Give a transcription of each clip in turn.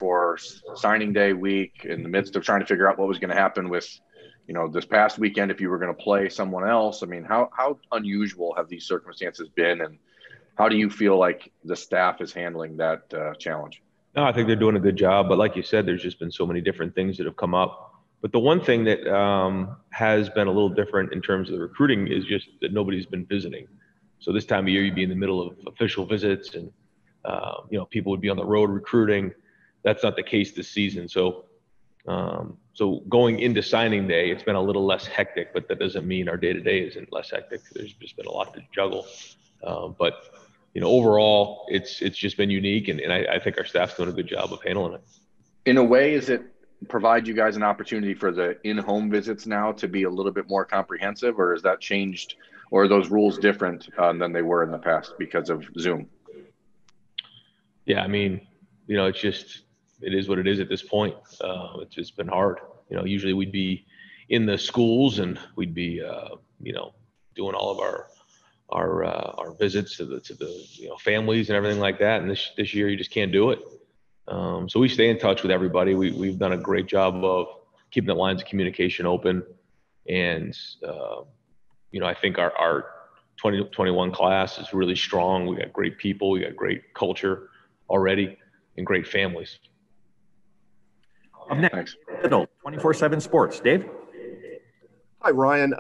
for signing day week in the midst of trying to figure out what was going to happen with, this past weekend, if you were going to play someone else. I mean, how unusual have these circumstances been, and how do you feel like the staff is handling that challenge? No, I think they're doing a good job. But like you said, there's just been so many different things that have come up. But the one thing that has been a little different in terms of the recruiting is just that nobody's been visiting. So this time of year, you'd be in the middle of official visits, and people would be on the road recruiting. That's not the case this season. So going into signing day, it's been a little less hectic, but that doesn't mean our day-to-day isn't less hectic. There's just been a lot to juggle. But overall, it's just been unique, and I think our staff's doing a good job of handling it. In a way, is it provide you guys an opportunity for the in-home visits now to be a little bit more comprehensive, or has that changed, or are those rules different than they were in the past because of Zoom? Yeah, I mean, it is what it is at this point. It's just been hard. Usually we'd be in the schools and we'd be, doing all of our visits to the families and everything like that. And this year you just can't do it. So we stay in touch with everybody. We've done a great job of keeping the lines of communication open. And, I think our 2021 class is really strong. We got great people. We got great culture already and great families. Up next, 24/7 Sports. Dave? Hi, Ryan.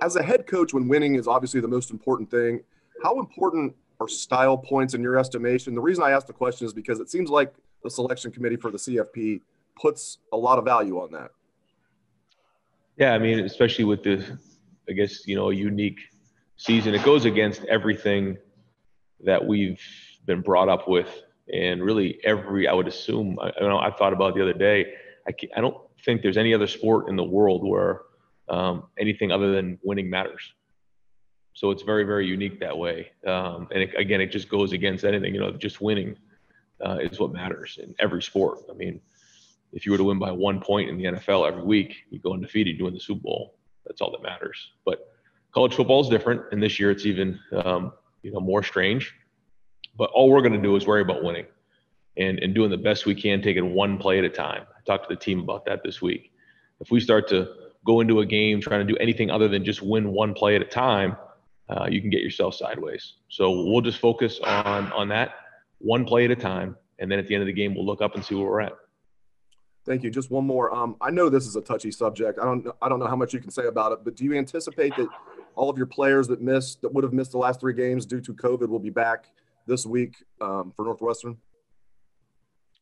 As a head coach, when winning is obviously the most important thing, how important are style points in your estimation? The reason I ask the question is because it seems like the selection committee for the CFP puts a lot of value on that. Yeah, I mean, especially with a unique season, it goes against everything that we've been brought up with. And really I would assume, I thought about it the other day, I don't think there's any other sport in the world where anything other than winning matters. So it's very, very unique that way. And it just goes against anything, just winning is what matters in every sport. I mean, if you were to win by 1 point in the NFL every week, you go undefeated, you win the Super Bowl. That's all that matters. But college football is different. And this year it's even, more strange. But all we're going to do is worry about winning and doing the best we can, taking one play at a time. I talked to the team about that this week. If we start to go into a game trying to do anything other than just win one play at a time, you can get yourself sideways. So we'll just focus on that one play at a time. And then at the end of the game, we'll look up and see where we're at. Thank you. Just one more. I know this is a touchy subject. I don't know how much you can say about it, but do you anticipate that all of your players that would have missed the last 3 games due to COVID will be back this week for Northwestern?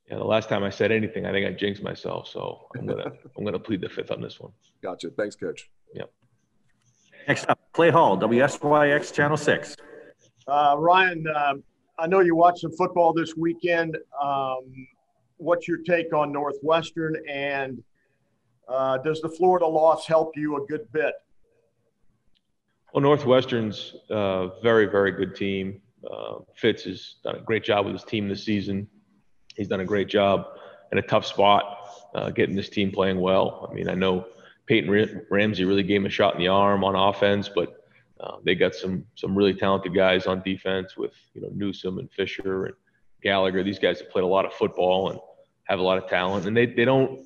Yeah, the last time I said anything, I think I jinxed myself. So I'm gonna plead the fifth on this one. Gotcha. Thanks, Coach. Yep. Next up, Clay Hall, WSYX Channel 6. Ryan, I know you watched some football this weekend. What's your take on Northwestern, and does the Florida loss help you a good bit? Well, Northwestern's a very, very good team. Fitz has done a great job with his team this season. He's done a great job in a tough spot, getting this team playing well. I mean, I know Peyton Ramsey really gave him a shot in the arm on offense, but they got some really talented guys on defense with Newsome and Fisher and Gallagher. These guys have played a lot of football and have a lot of talent, and they don't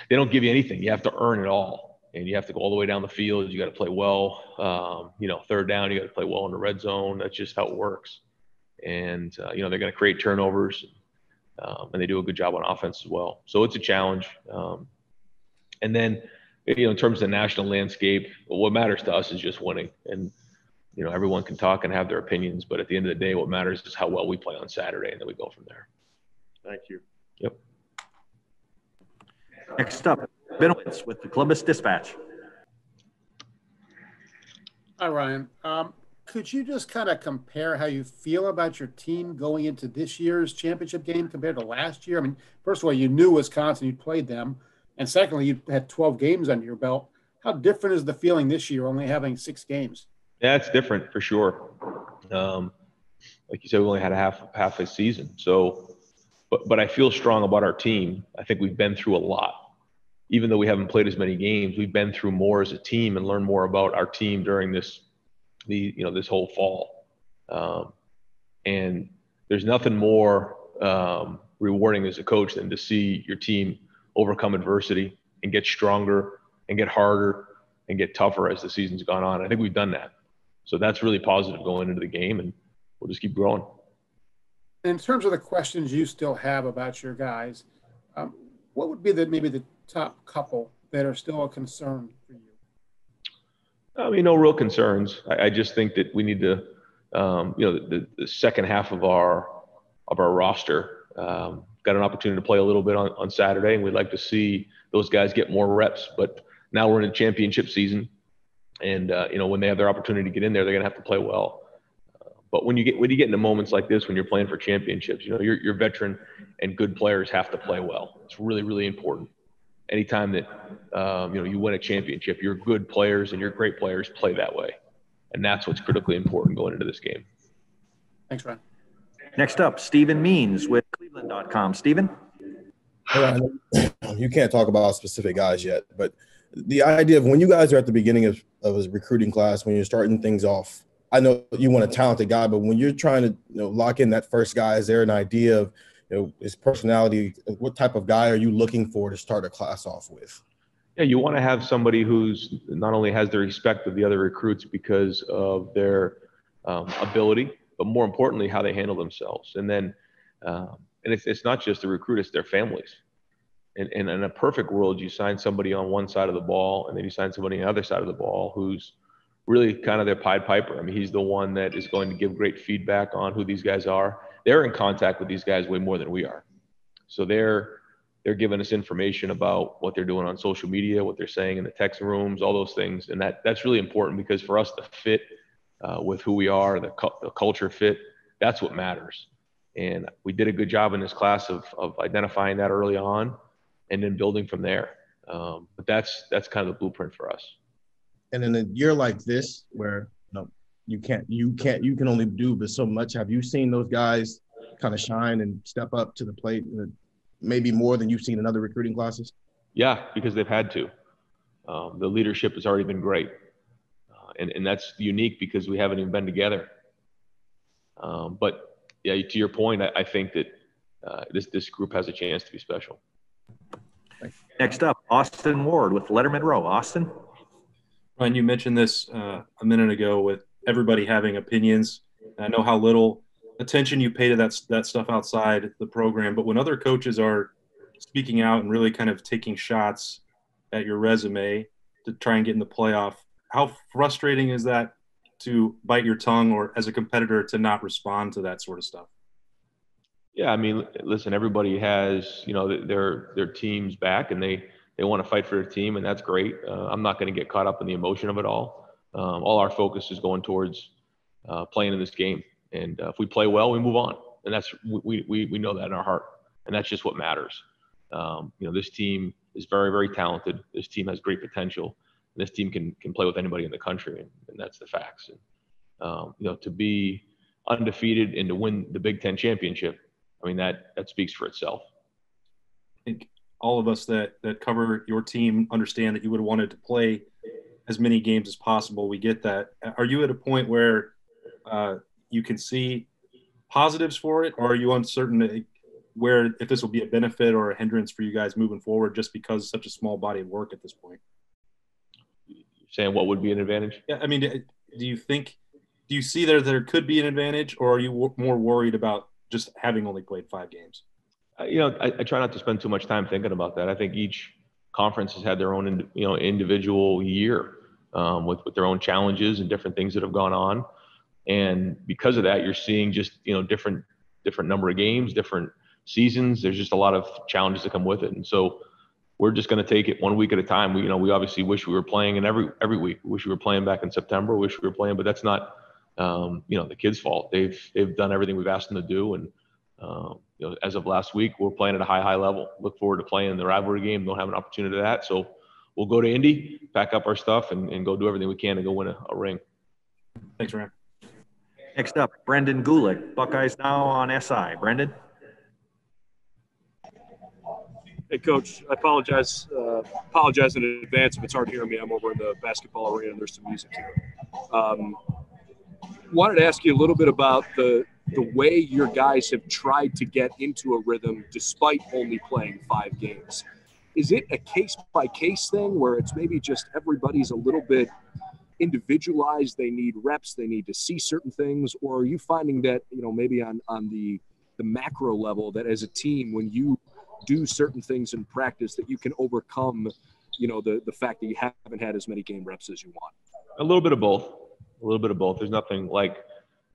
give you anything. You have to earn it all, and you have to go all the way down the field. You got to play well. Third down, you got to play well in the red zone. That's just how it works. And they're going to create turnovers, and they do a good job on offense as well. So it's a challenge. And then, in terms of the national landscape, what matters to us is just winning. And everyone can talk and have their opinions, but at the end of the day, what matters is how well we play on Saturday, and then we go from there. Thank you. Yep. Next up, Benowitz with the Columbus Dispatch. Hi, Ryan. Could you just kind of compare how you feel about your team going into this year's championship game compared to last year? I mean, first of all, you knew Wisconsin, you played them. And secondly, you had 12 games under your belt. How different is the feeling this year, only having 6 games? Yeah, it's different for sure. Like you said, we only had half a season. So, but I feel strong about our team. I think we've been through a lot. Even though we haven't played as many games, we've been through more as a team and learned more about our team during this whole fall. And there's nothing more rewarding as a coach than to see your team overcome adversity and get stronger and get harder and get tougher as the season's gone on. I think we've done that. So that's really positive going into the game, and we'll just keep growing. In terms of the questions you still have about your guys, what would be maybe the top couple that are still a concern for you? I mean, no real concerns. I just think that we need to, the second half of our roster got an opportunity to play a little bit on Saturday, and we'd like to see those guys get more reps. But now we're in a championship season, and when they have their opportunity to get in there, they're going to have to play well. But when you get into moments like this, when you're playing for championships, your veteran and good players have to play well. It's really, really important. Anytime that you win a championship, your good players and your great players play that way, and that's what's critically important going into this game. Thanks, Ryan. Next up, Stephen Means with Cleveland.com. Stephen? You can't talk about specific guys yet, but the idea of when you guys are at the beginning of a recruiting class, when you're starting things off, I know you want a talented guy, but when you're trying to lock in that first guy, is there an idea of his personality? What type of guy are you looking for to start a class off with? Yeah, you want to have somebody who's not only has the respect of the other recruits because of their ability, but more importantly, how they handle themselves. And then, and it's not just the recruit, it's their families. And in a perfect world, you sign somebody on one side of the ball, and then you sign somebody on the other side of the ball who's really kind of their Pied Piper. I mean, he's the one that is going to give great feedback on who these guys are. They're in contact with these guys way more than we are. So they're giving us information about what they're doing on social media, what they're saying in the text rooms, all those things. And that's really important, because for us to fit with who we are, the culture fit, that's what matters. And we did a good job in this class of identifying that early on and then building from there. But that's kind of the blueprint for us. And in a year like this, where you can only do but so much, have you seen those guys kind of shine and step up to the plate, maybe more than you've seen in other recruiting classes? Yeah, because they've had to. The leadership has already been great. And that's unique because we haven't even been together. But yeah, to your point, I think that this group has a chance to be special. Next up, Austin Ward with Letterman Row. Austin? Ryan, you mentioned this a minute ago with everybody having opinions. I know how little attention you pay to that stuff outside the program, but when other coaches are speaking out and really kind of taking shots at your resume to try and get in the playoff, how frustrating is that to bite your tongue, or as a competitor to not respond to that sort of stuff? Yeah, I mean, listen, everybody has, their team's back, and they want to fight for their team, and that's great. I'm not going to get caught up in the emotion of it all. All our focus is going towards playing in this game. And if we play well, we move on. And that's we know that in our heart. And that's just what matters. This team is very, very talented. This team has great potential. And this team can play with anybody in the country, and that's the facts. And, to be undefeated and to win the Big Ten championship, I mean, that speaks for itself. I think all of us that cover your team understand that you would have wanted to play as many games as possible. We get that. Are you at a point where you can see positives for it, or are you uncertain where if this will be a benefit or a hindrance for you guys moving forward just because it's such a small body of work at this point? You're saying what would be an advantage? Yeah, I mean, do you see there could be an advantage, or are you more worried about just having only played 5 games? I try not to spend too much time thinking about that. I think each conference has had their own, individual year with their own challenges and different things that have gone on. And because of that, you're seeing just, different number of games, different seasons. There's just a lot of challenges that come with it. And so we're just going to take it 1 week at a time. We obviously wish we were playing in every week. We wish we were playing back in September. We wish we were playing, but that's not, the kids' fault. They've done everything we've asked them to do. And, as of last week, we're playing at a high level. Look forward to playing the rivalry game. Don't have an opportunity to that. So we'll go to Indy, pack up our stuff, and go do everything we can to go win a ring. Thanks, Ryan. Next up, Brendan Gulick, Buckeyes Now on SI. Brendan? Hey, Coach, I apologize in advance if it's hard to hear me. I'm over in the basketball arena and there's some music here. Wanted to ask you a little bit about the the way your guys have tried to get into a rhythm despite only playing 5 games. Is it a case-by-case thing where it's maybe just everybody's a little bit individualized, they need reps, they need to see certain things, or are you finding that, maybe on the macro level, that as a team, when you do certain things in practice, that you can overcome, the fact that you haven't had as many game reps as you want? A little bit of both. There's nothing like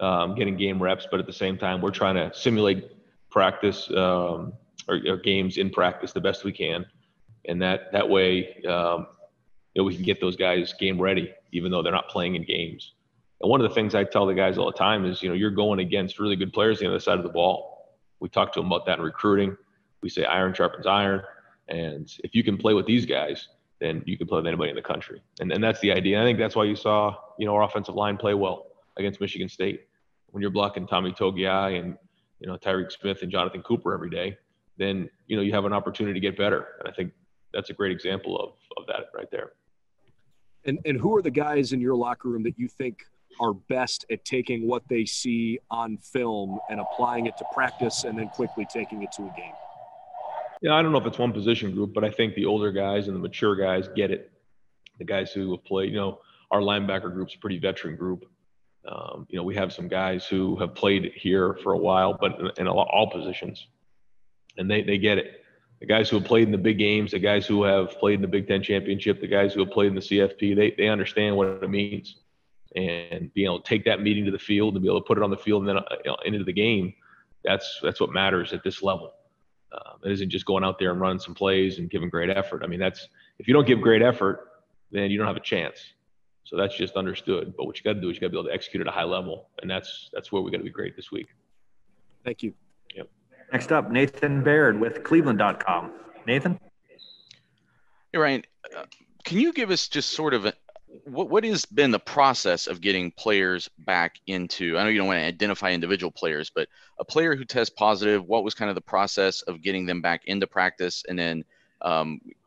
getting game reps, but at the same time, we're trying to simulate practice or games in practice the best we can. And that way, we can get those guys game ready, even though they're not playing in games. And one of the things I tell the guys all the time is, you're going against really good players on the other side of the ball. We talk to them about that in recruiting. We say iron sharpens iron. And if you can play with these guys, then you can play with anybody in the country. And that's the idea. I think that's why you saw, our offensive line play well against Michigan State. When you're blocking Tommy Togiai and, Tyreek Smith and Jonathan Cooper every day, then, you have an opportunity to get better. And I think that's a great example of that right there. And who are the guys in your locker room that you think are best at taking what they see on film and applying it to practice and then quickly taking it to a game? Yeah, I don't know if it's one position group, but I think the older guys and the mature guys get it. The guys who have played, our linebacker group's a pretty veteran group. We have some guys who have played here for a while, but in all positions, and they get it. The guys who have played in the big games, the guys who have played in the Big Ten championship, the guys who have played in the CFP, they understand what it means. And being able to take that meeting to the field and be able to put it on the field and then into the game, that's what matters at this level. It isn't just going out there and running some plays and giving great effort. I mean, if you don't give great effort, then you don't have a chance. So that's just understood. But what you got to do is you got to be able to execute at a high level, and that's where we got to be great this week. Thank you. Yep. Next up, Nathan Baird with Cleveland.com. Nathan? Hey, Ryan, can you give us just sort of what has been the process of getting players back into, I know you don't want to identify individual players, but a player who tests positive, what was kind of the process of getting them back into practice, and then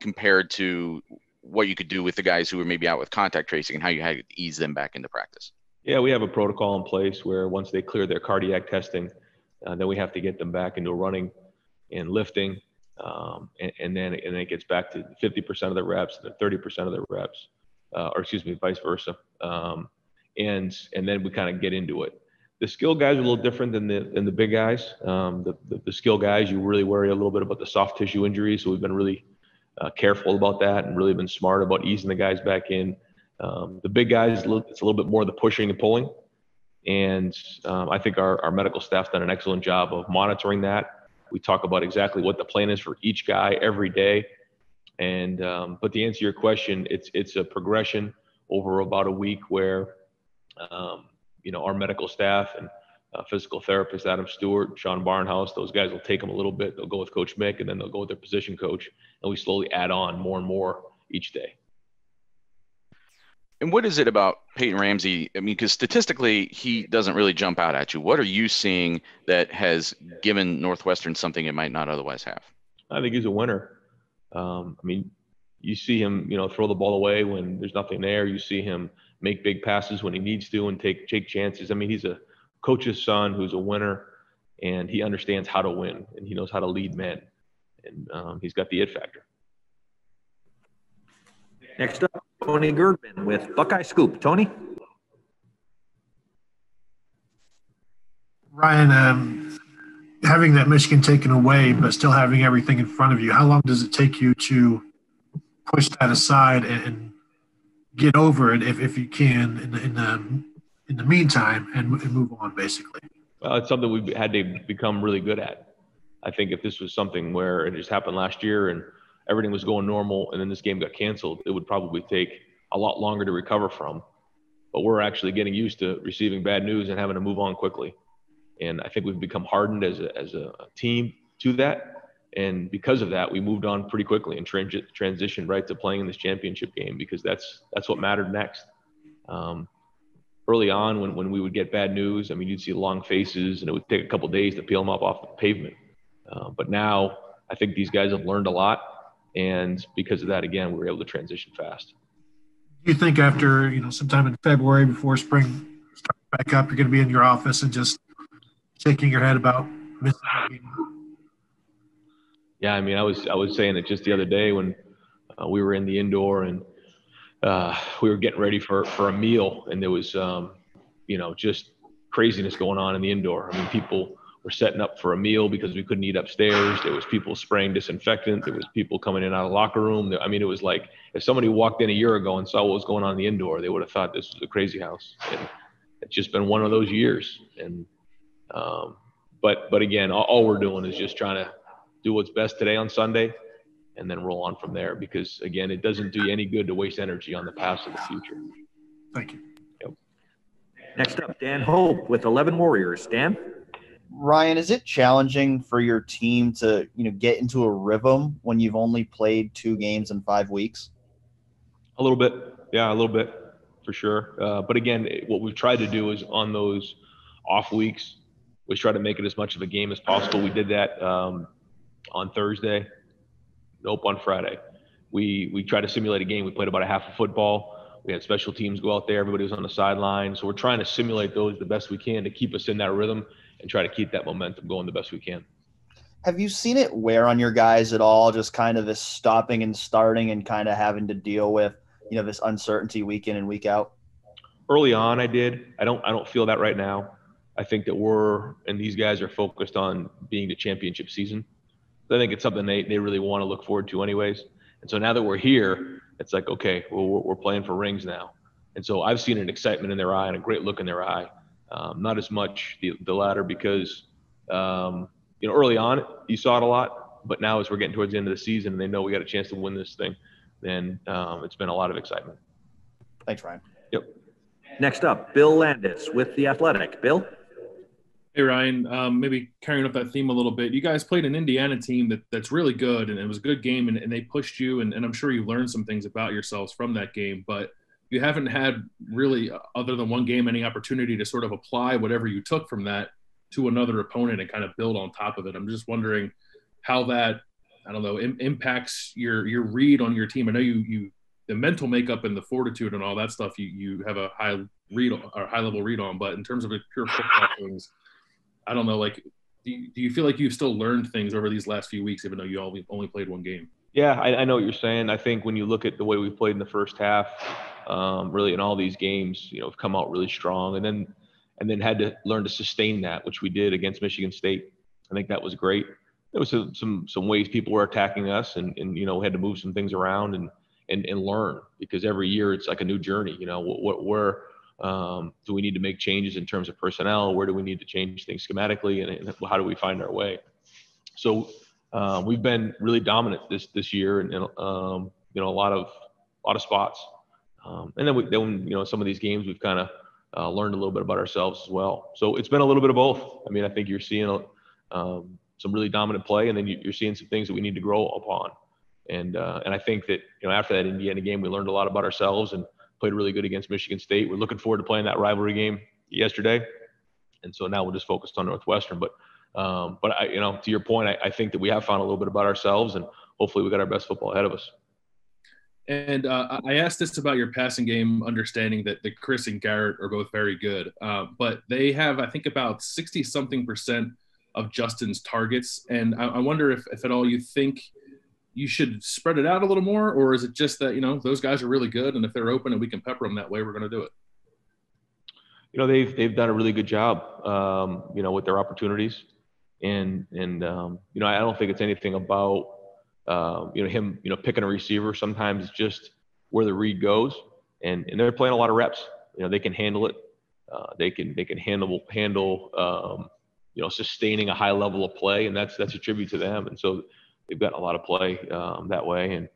compared to what you could do with the guys who were maybe out with contact tracing and how you had to ease them back into practice? Yeah, we have a protocol in place where once they clear their cardiac testing, then we have to get them back into running and lifting. And then it gets back to 50% of the reps and then 30% of the reps, vice versa. And then we kind of get into it. The skill guys are a little different than the big guys. The skill guys, you really worry a little bit about the soft tissue injuries. So we've been really careful about that and really been smart about easing the guys back in. The big guys, it's a little bit more the pushing and pulling. And I think our medical staff's done an excellent job of monitoring that. We talk about exactly what the plan is for each guy every day. And but to answer your question, it's a progression over about a week where our medical staff and physical therapist Adam Stewart, Sean Barnhouse, those guys will take them a little bit. They'll go with Coach Mick, and then they'll go with their position coach, and we slowly add on more and more each day. And what is it about Peyton Ramsey? I mean, because statistically, he doesn't really jump out at you. What are you seeing that has given Northwestern something it might not otherwise have? I think he's a winner. You see him, throw the ball away when there's nothing there. You see him make big passes when he needs to and take chances. I mean, he's a coach's son who's a winner, and he understands how to win, and he knows how to lead men. And he's got the it factor. Next up, Tony Girdman with Buckeye Scoop. Tony? Ryan, having that Michigan taken away, but still having everything in front of you, how long does it take you to push that aside and get over it if you can in the meantime and move on, basically? Well, it's something we've had to become really good at. I think if this was something where it just happened last year and everything was going normal and then this game got canceled, it would probably take a lot longer to recover from. But we're actually getting used to receiving bad news and having to move on quickly. And I think we've become hardened as a team to that. And because of that, we moved on pretty quickly and transitioned right to playing in this championship game, because that's what mattered next. Early on, when we would get bad news, I mean, you'd see long faces and it would take a couple of days to peel them up off the pavement. But now I think these guys have learned a lot. And because of that, again, we were able to transition fast. Do you think after, sometime in February before spring starts back up, you're going to be in your office and just shaking your head about missing that game? Yeah, I mean, I was saying it just the other day when we were in the indoor and we were getting ready for a meal, and there was just craziness going on in the indoor. I mean, people were setting up for a meal because we couldn't eat upstairs. There was people spraying disinfectant. There was people coming in and out of the locker room. I mean, it was like if somebody walked in a year ago and saw what was going on in the indoor, they would have thought this was a crazy house. And it's just been one of those years. And but again, all we're doing is just trying to do what's best today on Sunday and then roll on from there, because again, it doesn't do you any good to waste energy on the past or the future. Thank you. Yep. Next up, Dan Hope with 11 Warriors. Dan? Ryan, is it challenging for your team to, get into a rhythm when you've only played 2 games in 5 weeks? A little bit. Yeah, a little bit for sure. But again, what we've tried to do is on those off weeks, we try to make it as much of a game as possible. We did that on Thursday. Nope, on Friday. We tried to simulate a game. We played about a half of football. We had special teams go out there. Everybody was on the sideline. So we're trying to simulate those the best we can to keep us in that rhythm and try to keep that momentum going the best we can. Have you seen it wear on your guys at all, just kind of this stopping and starting and kind of having to deal with, this uncertainty week in and week out? Early on, I did. I don't feel that right now. I think that these guys are focused on being the championship season. I think it's something they really want to look forward to anyways. And so now that we're here, it's like, okay, well, we're playing for rings now. And so I've seen an excitement in their eye and a great look in their eye. Not as much the latter because, early on you saw it a lot, but now as we're getting towards the end of the season and they know we got a chance to win this thing, then it's been a lot of excitement. Thanks, Ryan. Yep. Next up, Bill Landis with The Athletic. Bill? Hey, Ryan, maybe carrying up that theme a little bit. You guys played an Indiana team that's really good, and it was a good game, and they pushed you, and I'm sure you learned some things about yourselves from that game, but you haven't had really, other than one game, any opportunity to sort of apply whatever you took from that to another opponent and kind of build on top of it. I'm just wondering how that, impacts your read on your team. I know you the mental makeup and the fortitude and all that stuff you have a high level read on, but in terms of the pure football things, I don't know, do you feel like you've still learned things over these last few weeks, even though you only played one game? Yeah, I know what you're saying. I think when you look at the way we played in the first half, really in all these games, have come out really strong, and then had to learn to sustain that, which we did against Michigan State. I think that was great. There was some ways people were attacking us, and we had to move some things around and learn, because every year it's like a new journey. Where do we need to make changes in terms of personnel? Where do we need to change things schematically, and how do we find our way? So we've been really dominant this year, and a lot of spots. And then some of these games we've kind of learned a little bit about ourselves as well. So it's been a little bit of both. I mean, I think you're seeing some really dominant play, and then you're seeing some things that we need to grow upon. And I think that after that Indiana game, we learned a lot about ourselves and played really good against Michigan State. We're looking forward to playing that rivalry game yesterday, and so now we're just focused on Northwestern. But I, to your point, I think that we have found a little bit about ourselves, and hopefully we got our best football ahead of us. And I asked this about your passing game, understanding that Chris and Garrett are both very good, but they have, I think, about 60-something% of Justin's targets. And I wonder if at all you think you should spread it out a little more, or is it just that, those guys are really good, and if they're open and we can pepper them that way, we're going to do it? They've done a really good job, with their opportunities. And I don't think it's anything about, him, picking a receiver. Sometimes it's just where the read goes, and they're playing a lot of reps. They can handle it. They can handle sustaining a high level of play, and that's a tribute to them. And so they've gotten a lot of play that way. And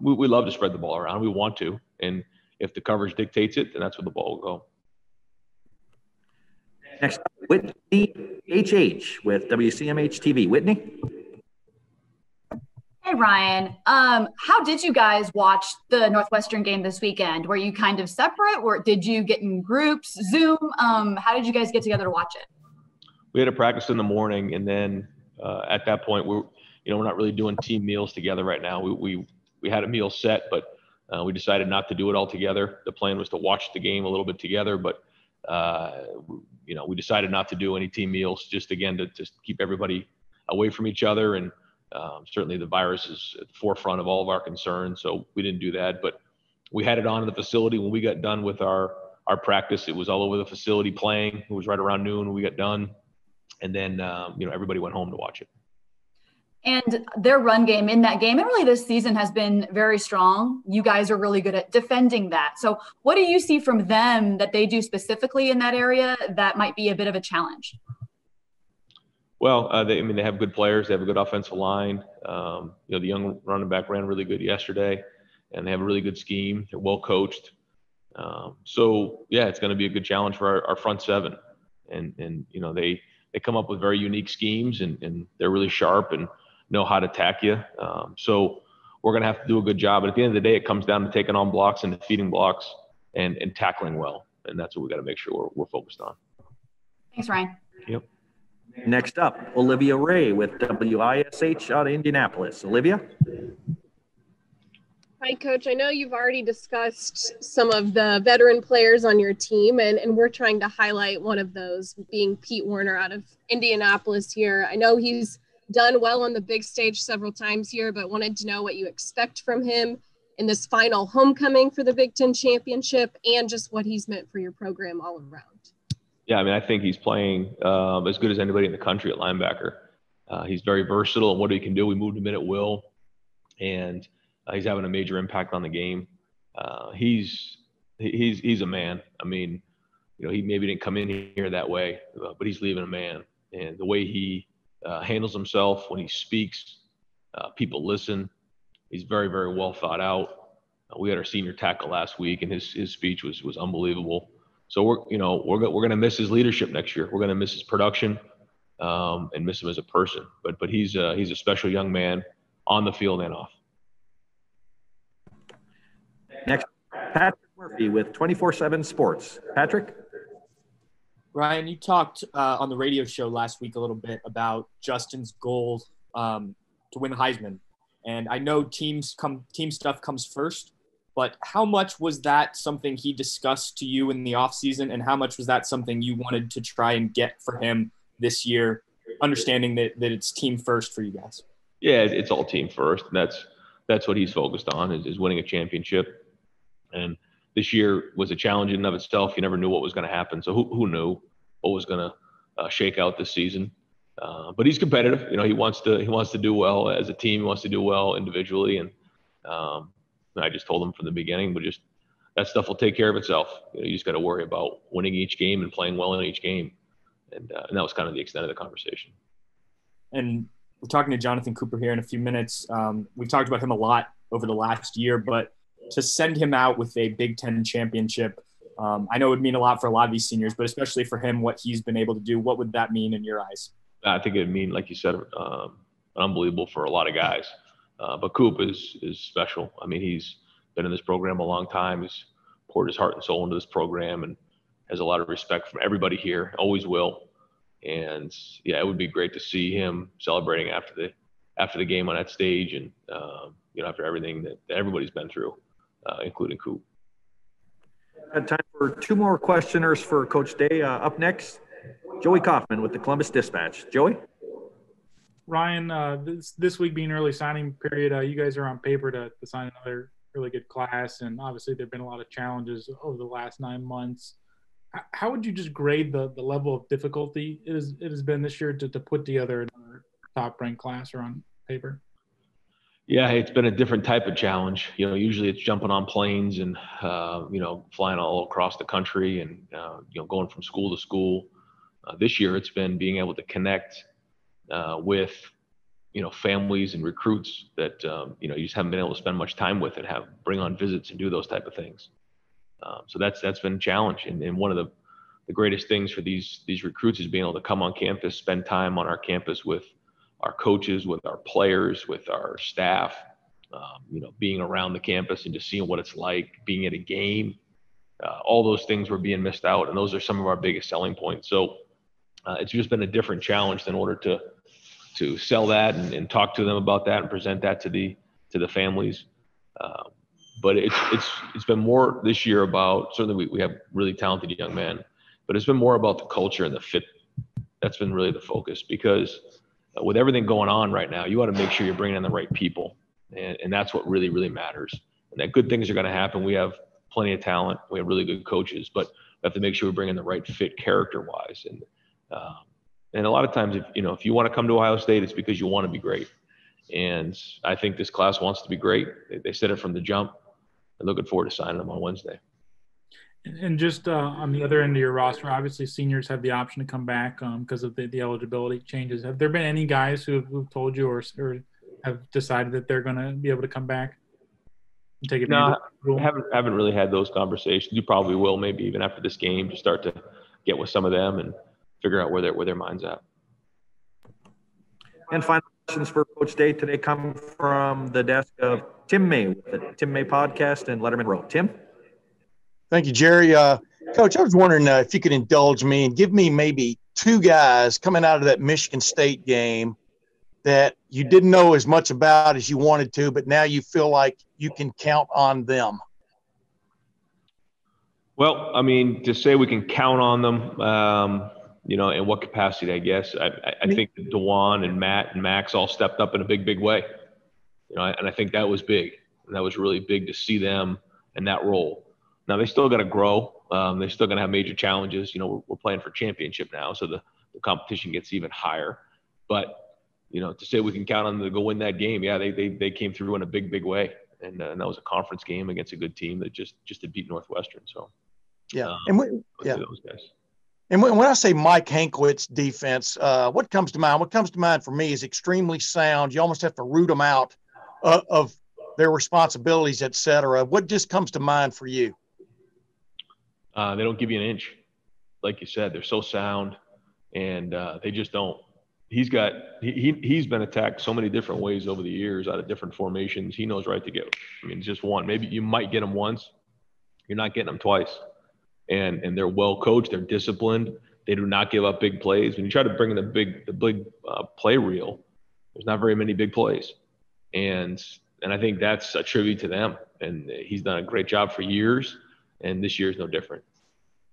we love to spread the ball around. We want to, and if the coverage dictates it, then that's where the ball will go. Next up, Whitney HH with WCMH TV. Whitney? Hey, Ryan. How did you guys watch the Northwestern game this weekend? Were you kind of separate, or did you get in groups, Zoom? How did you guys get together to watch it? We had a practice in the morning, and then at that point, we're not really doing team meals together right now. We had a meal set, but we decided not to do it all together. The plan was to watch the game a little bit together, but we decided not to do any team meals, just again to keep everybody away from each other. And certainly the virus is at the forefront of all of our concerns, so we didn't do that. But we had it on in the facility when we got done with our practice. It was all over the facility playing. It was right around noon when we got done, and then everybody went home to watch it. And their run game in that game, and really this season, has been very strong. You guys are really good at defending that. So what do you see from them that they do specifically in that area that might be a bit of a challenge? Well, they have good players. They have a good offensive line. The young running back ran really good yesterday, and they have a really good scheme. They're well coached. So it's going to be a good challenge for our front seven. And they come up with very unique schemes, and they're really sharp and know how to attack you. So we're going to have to do a good job. But at the end of the day, it comes down to taking on blocks and defeating blocks and tackling well. And that's what we got to make sure we're focused on. Thanks, Ryan. Yep. Next up, Olivia Ray with WISH out of Indianapolis. Olivia? Hi, Coach. I know you've already discussed some of the veteran players on your team, and we're trying to highlight one of those, being Pete Werner out of Indianapolis here. I know he's done well on the big stage several times here, but wanted to know what you expect from him in this final homecoming for the Big Ten Championship, and just what he's meant for your program all around. Yeah, I think he's playing as good as anybody in the country at linebacker. He's very versatile, and what he can do, we moved him in at will, and he's having a major impact on the game. He's a man. He maybe didn't come in here that way, but he's leaving a man. And the way he handles himself when he speaks, people listen. He's very, very well thought out. We had our senior tackle last week, and his speech was unbelievable. So we're going to miss his leadership next year. We're going to miss his production and miss him as a person. But he's a special young man on the field and off. Next, Patrick Murphy with 24/7 Sports. Patrick? Ryan, you talked on the radio show last week a little bit about Justin's goal to win the Heisman. And I know team stuff comes first, but how much was that something he discussed to you in the offseason, and how much was that something you wanted to try and get for him this year, understanding that it's team first for you guys? Yeah, it's all team first. And that's what he's focused on is winning a championship. And this year was a challenge in and of itself. You never knew what was going to happen. So who knew what was going to shake out this season? But he's competitive. He wants to do well as a team. He wants to do well individually. And I just told him from the beginning, but just that stuff will take care of itself. You just got to worry about winning each game and playing well in each game. And that was kind of the extent of the conversation. And we're talking to Jonathan Cooper here in a few minutes. We've talked about him a lot over the last year, but to send him out with a Big Ten championship, I know it would mean a lot for a lot of these seniors, but especially for him, what he's been able to do, what would that mean in your eyes? I think it would mean, like you said, unbelievable for a lot of guys. But Coop is special. He's been in this program a long time. He's poured his heart and soul into this program and has a lot of respect from everybody here, always will. And yeah, it would be great to see him celebrating after the game on that stage, and after everything that everybody's been through, including Coop. Time for two more questioners for Coach Day. Up next, Joey Kaufman with the Columbus Dispatch. Joey? Ryan, this week being early signing period, you guys are on paper to sign another really good class, and obviously there have been a lot of challenges over the last 9 months. How would you just grade the level of difficulty it has been this year to put together another top-ranked class or on paper? Yeah, it's been a different type of challenge. Usually it's jumping on planes and flying all across the country and going from school to school. This year it's been being able to connect with families and recruits that you just haven't been able to spend much time with and bring on visits and do those type of things. So that's been a challenge. And one of the greatest things for these recruits is being able to come on campus, spend time on our campus with our coaches, with our players, with our staff, being around the campus and just seeing what it's like, being at a game. All those things were being missed out, and those are some of our biggest selling points. So it's just been a different challenge in order to sell that and talk to them about that and present that to the families. But it's been more this year about, certainly we have really talented young men. but it's been more about the culture and the fit. That's been really the focus, because with everything going on right now, you want to make sure you're bringing in the right people. And that's what really, really matters. And that good things are going to happen. We have plenty of talent. We have really good coaches, but we have to make sure we bring in the right fit character-wise. And a lot of times, if you want to come to Ohio State, it's because you want to be great. And I think this class wants to be great. They said it from the jump. I'm looking forward to signing them on Wednesday. And just on the other end of your roster, obviously seniors have the option to come back because of the eligibility changes. Have there been any guys who've told you or have decided that they're going to be able to come back and take advantage? No, I haven't really had those conversations. You probably will, maybe even after this game, to start to get with some of them and figure out where their mind's at. And final questions for Coach Day today come from the desk of Tim May with the Tim May Podcast and Letterman Row. Tim? Thank you, Jerry. Coach, I was wondering if you could indulge me and give me maybe two guys coming out of that Michigan State game that you didn't know as much about as you wanted to, but now you feel like you can count on them. Well, I mean, to say we can count on them, in what capacity, I guess. I think that DeJuan and Matt and Max all stepped up in a big, big way. And I think that was big. And that was really big to see them in that role. Now, they still got to grow. They're still going to have major challenges. We're playing for championship now, so the competition gets even higher. But, to say we can count on them to go win that game, yeah, they came through in a big, big way. And that was a conference game against a good team that just had beat Northwestern. So, yeah. Those guys. And when I say Mike Hankwitz defense, what comes to mind? What comes to mind for me is extremely sound. You almost have to root them out of their responsibilities, et cetera. What just comes to mind for you? They don't give you an inch. Like you said, they're so sound, and they just don't. He's been attacked so many different ways over the years out of different formations. He knows right to get. I mean, just one. Maybe you might get him once. You're not getting them twice. And they're well coached. They're disciplined. They do not give up big plays. When you try to bring in the big play reel, there's not very many big plays. And I think that's a tribute to them. And he's done a great job for years. And this year is no different.